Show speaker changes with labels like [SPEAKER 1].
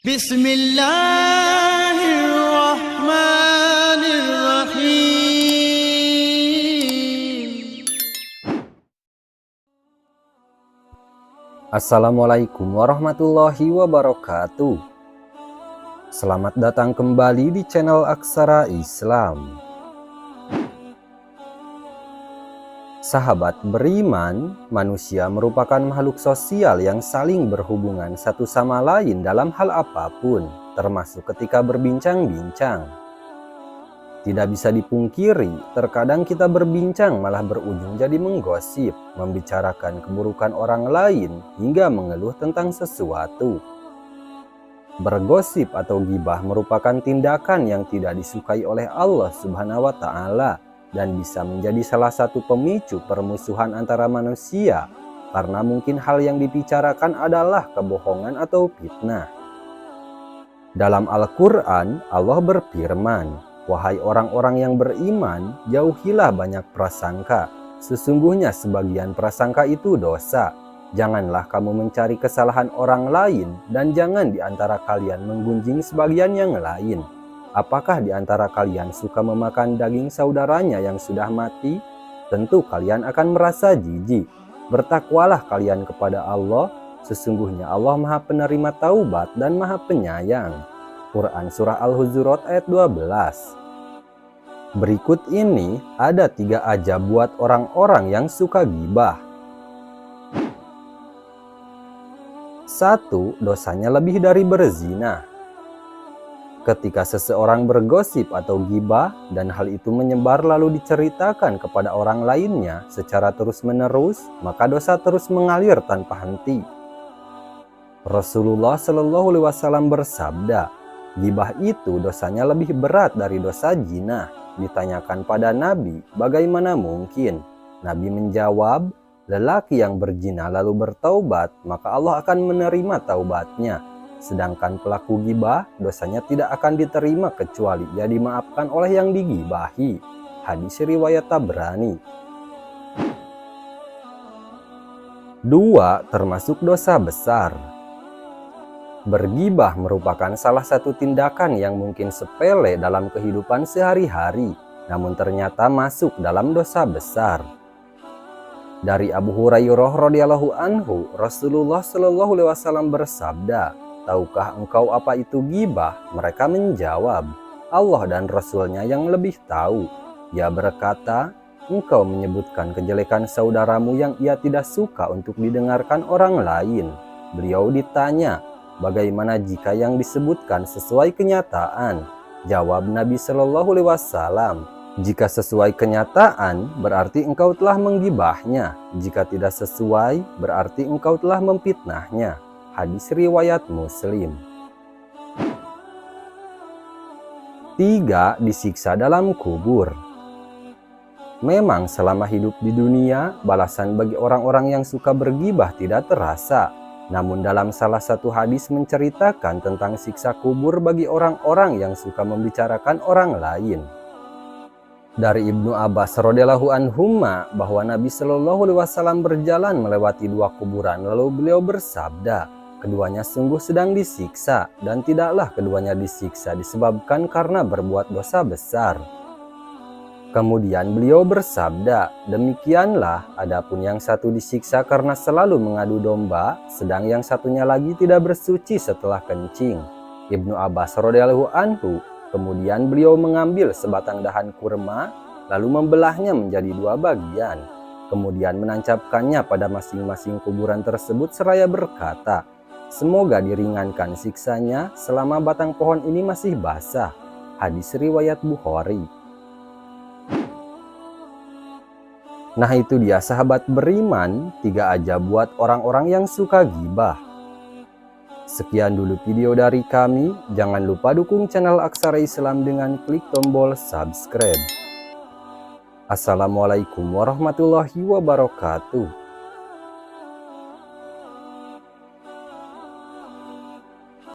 [SPEAKER 1] Bismillahirrahmanirrahim.
[SPEAKER 2] Assalamualaikum warahmatullahi wabarakatuh. Selamat datang kembali di channel Aksara Islam. Sahabat beriman, manusia merupakan makhluk sosial yang saling berhubungan satu sama lain dalam hal apapun, termasuk ketika berbincang-bincang. Tidak bisa dipungkiri, terkadang kita berbincang malah berujung jadi menggosip, membicarakan keburukan orang lain, hingga mengeluh tentang sesuatu. Bergosip atau gibah merupakan tindakan yang tidak disukai oleh Allah Subhanahu wa Ta'ala dan bisa menjadi salah satu pemicu permusuhan antara manusia, karena mungkin hal yang dibicarakan adalah kebohongan atau fitnah. Dalam Al-Quran, Allah berfirman, "Wahai orang-orang yang beriman, jauhilah banyak prasangka. Sesungguhnya sebagian prasangka itu dosa. Janganlah kamu mencari kesalahan orang lain, dan jangan di antara kalian menggunjing sebagian yang lain. Apakah di antara kalian suka memakan daging saudaranya yang sudah mati? Tentu kalian akan merasa jijik. Bertakwalah kalian kepada Allah. Sesungguhnya Allah Maha Penerima Taubat dan Maha Penyayang." Quran Surah Al-Hujurat ayat 12. Berikut ini ada 3 ajab buat orang-orang yang suka gibah. 1. Dosanya lebih dari berzina. Ketika seseorang bergosip atau gibah dan hal itu menyebar lalu diceritakan kepada orang lainnya secara terus-menerus, maka dosa terus mengalir tanpa henti. Rasulullah Shallallahu Alaihi Wasallam bersabda, "Gibah itu dosanya lebih berat dari dosa zina." Ditanyakan pada Nabi, bagaimana mungkin? Nabi menjawab, lelaki yang berzina lalu bertaubat, maka Allah akan menerima taubatnya. Sedangkan pelaku gibah, dosanya tidak akan diterima kecuali ia dimaafkan oleh yang digibahi. Hadis riwayat Tabrani. 2. Termasuk dosa besar. Bergibah merupakan salah satu tindakan yang mungkin sepele dalam kehidupan sehari-hari, namun ternyata masuk dalam dosa besar. Dari Abu Hurairah radhiyallahu anhu, Rasulullah Shallallahu Alaihi Wasallam bersabda, "Tahukah engkau apa itu gibah?" Mereka menjawab, "Allah dan Rasulnya yang lebih tahu." Ia berkata, "Engkau menyebutkan kejelekan saudaramu yang ia tidak suka untuk didengarkan orang lain." Beliau ditanya, "Bagaimana jika yang disebutkan sesuai kenyataan?" Jawab Nabi Shallallahu Alaihi Wasallam, "Jika sesuai kenyataan, berarti engkau telah menggibahnya. Jika tidak sesuai, berarti engkau telah memfitnahnya." Hadis riwayat Muslim. 3. Disiksa dalam kubur. Memang selama hidup di dunia, balasan bagi orang-orang yang suka bergibah tidak terasa. Namun dalam salah satu hadis menceritakan tentang siksa kubur bagi orang-orang yang suka membicarakan orang lain. Dari Ibnu Abbas radhiyallahu anhuma bahwa Nabi Shallallahu Alaihi Wasallam berjalan melewati 2 kuburan, lalu beliau bersabda, "Keduanya sungguh sedang disiksa, dan tidaklah keduanya disiksa disebabkan karena berbuat dosa besar." Kemudian beliau bersabda, "Demikianlah, adapun yang satu disiksa karena selalu mengadu domba, sedang yang satunya lagi tidak bersuci setelah kencing." Ibnu Abbas radhiyallahu anhu, kemudian beliau mengambil sebatang dahan kurma, lalu membelahnya menjadi 2 bagian. Kemudian menancapkannya pada masing-masing kuburan tersebut seraya berkata, "Semoga diringankan siksanya selama batang pohon ini masih basah." Hadis riwayat Bukhari. Nah itu dia sahabat beriman, 3 ajab buat orang-orang yang suka gibah. Sekian dulu video dari kami, jangan lupa dukung channel Aksara Islam dengan klik tombol subscribe. Assalamualaikum warahmatullahi wabarakatuh.